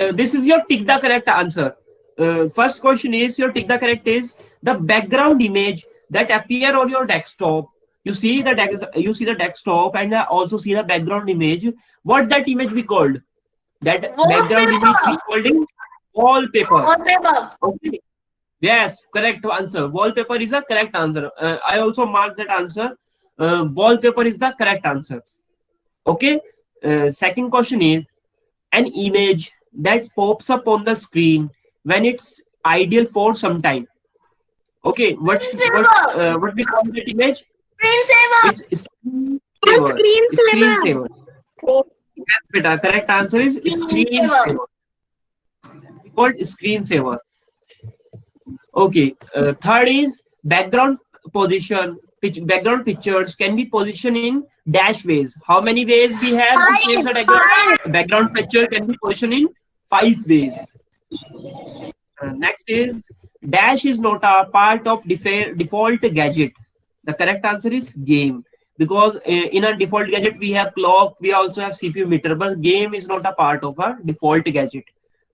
This is your tick the correct answer. First question is your tick the correct is the background image that appear on your desktop. You see the desktop and also see the background image. What that image we called? That background image we Wallpaper. called in wallpaper. Wallpaper. Okay. Yes, correct answer. Wallpaper is the correct answer. I also marked that answer. Wallpaper is the correct answer. Okay. Second question is an image that pops up on the screen when it's ideal for some time. Okay, Screensaver. what we call that image? Screensaver. It's screensaver. Screensaver. Yes, beta. Correct answer is Screensaver. screensaver. We called screensaver. Okay. Third is background position. Background pictures can be positioned in dash ways. How many ways we have to change the background picture? Can be positioned in 5 ways. Next is dash is not a part of default gadget. The correct answer is game, because in a default gadget we have clock, we also have CPU meter, but game is not a part of a default gadget.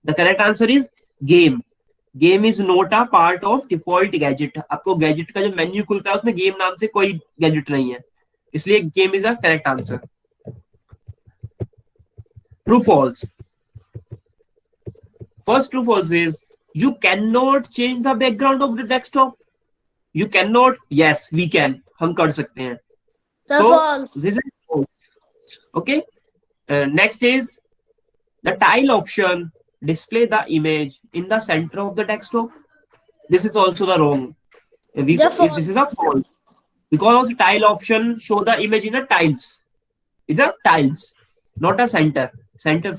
The correct answer is game. Game is not a part of default gadget. आपको gadget का जो menu खुलता है उसमें game नाम से कोई gadget नहीं है, इसलिए game is a correct answer. True false. First true false is you can not change the background of the desktop. You can not. Yes we can, हम कर सकते हैं. So this is false. Okay. Next is the tile option display the image in the center of the desktop. This is also the wrong. This is a false, because tile option show the image in the tiles. It's a tiles, not a center.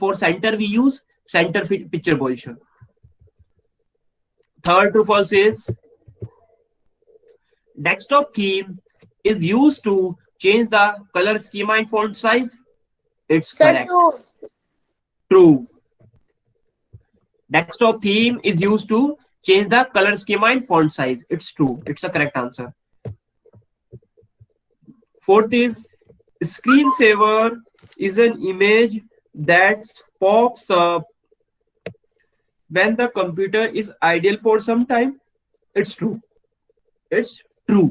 For center we use center picture position. Third true false is desktop theme is used to change the color schema and font size. It's correct. True. Desktop theme is used to change the color schema and font size. It's true. It's a correct answer. Fourth is screensaver is an image that pops up when the computer is idle for some time. It's true. It's true.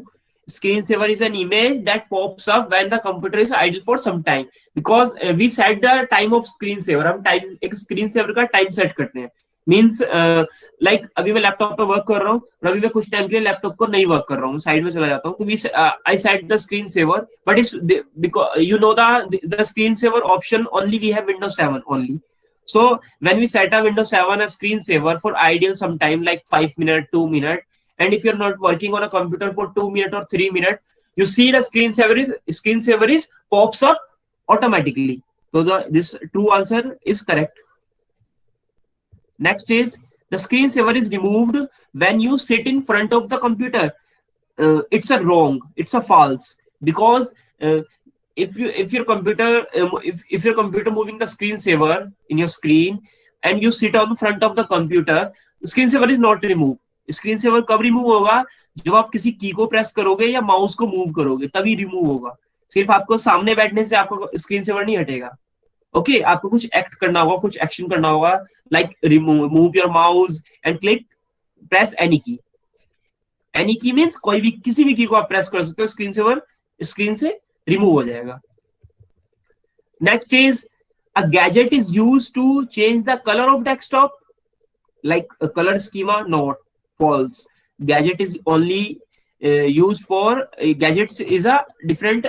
Screensaver is an image that pops up when the computer is idle for some time, because we set the time of screensaver. हम time एक screensaver का time set करते हैं. Means like अभी मैं laptop पे work कर रहा हूँ और अभी मैं कुछ टाइम के लिए लैपटॉप को नहीं वर्क कर रहा हूँ, साइड में चला जाता हूँ, तो I set the screen saver, but it's because you know the screen saver option only we have Windows 7 only. So when we set a Windows 7 a screensaver for ideal sometime like 5 minutes, 2 minutes, and if you're not working on a computer for 2 minutes or 3 minutes, you see the screensaver is pops up automatically. So this true answer is correct. Next is the screensaver is removed when you sit in front of the computer. It's a wrong. It's a false, because if your computer moving the screensaver in your screen and you sit on the front of the computer, the screensaver is not removed. Screensaver कब remove होगा? जब आप किसी की को press करोगे या mouse को मूव करोगे तभी रिमूव होगा. सिर्फ आपको सामने बैठने से आपको स्क्रीनसेवर नहीं हटेगा. ओके, आपको कुछ एक्ट करना होगा, कुछ एक्शन करना होगा, like move your mouse and click press any की. एनी की मींस कोई भी किसी भी की को आप प्रेस कर सकते हो, स्क्रीनसेवर स्क्रीन से रिमूव हो जाएगा. Next is a gadget is used to change the colour of desktop, like colour schema. Not. False. Gadget is only used for gadgets is a different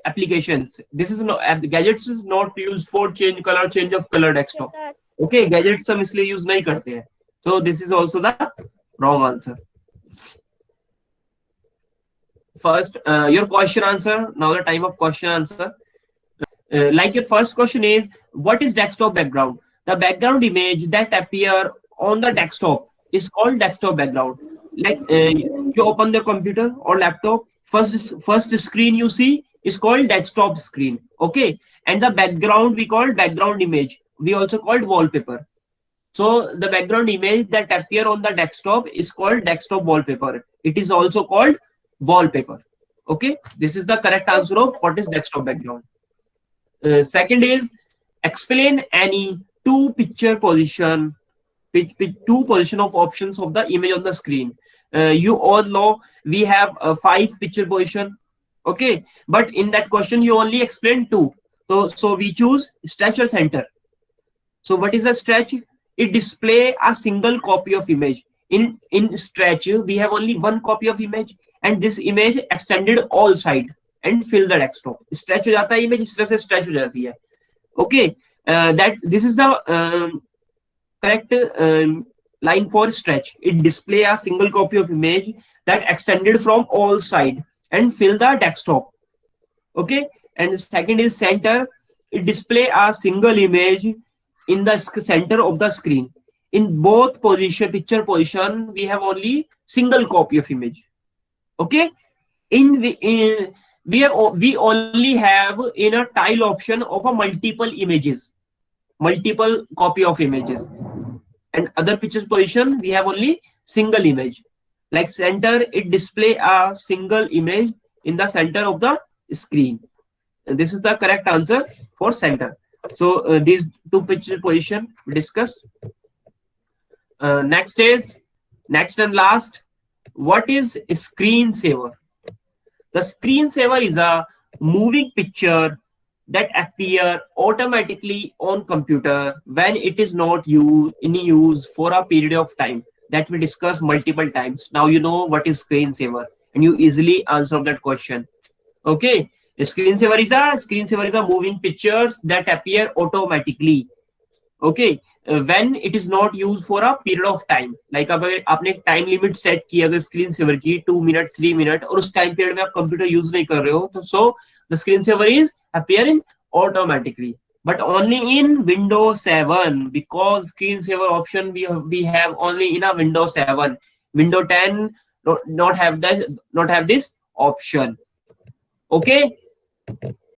applications. This is no gadgets is not used for change of color desktop. Okay, gadgets हम इसलिए use नहीं करते हैं. So this is also the wrong answer. First your question answer. Now the time of question answer. Like your first question is what is desktop background? The background image that appear on the desktop is called desktop background. Like you open the computer or laptop, first screen you see is called desktop screen. Okay, and the background we call background image, we also called wallpaper. So the background image that appear on the desktop is called desktop wallpaper. It is also called wallpaper. Okay, this is the correct answer of what is desktop background. Second is explain any two picture position, two position of options of the image on the screen. You all know we have 5 picture position. Okay, but in that question you only explain 2. So we choose stretch or center. So what is a stretch? It display a single copy of image. In stretch we have only one copy of image, and this image extended all side and fill the desktop. Stretch हो जाता है image, इस तरह से stretch हो जाती है. Okay, that this is the correct line for stretch. It display a single copy of image that extended from all side and fill the desktop. Okay, and the second is center. It display a single image in the center of the screen. In both position, picture position, we have only single copy of image. Okay, we only have in a tile option of a multiple images, multiple copy of images, and other pictures position we have only single image. Like center, it display a single image in the center of the screen. This is the correct answer for center. So these two picture position we discuss. Next and last, what is a screensaver? The screensaver is a moving picture that appear automatically on computer when it is not in use for a period of time. That we discussed multiple times. Now you know what is screensaver, and you easily answer that question. Okay, a screensaver is a moving pictures that appear automatically. Okay, when it is not used for a period of time. Like अगर आपने time limit set की अगर screen saver की 2 minute 3 minute और उस time period में आप computer use नहीं कर रहे हो, तो so the screen saver is appearing automatically, but only in Windows 7, because screensaver option we have only in a Windows 7. Windows 10 not have this option. Okay.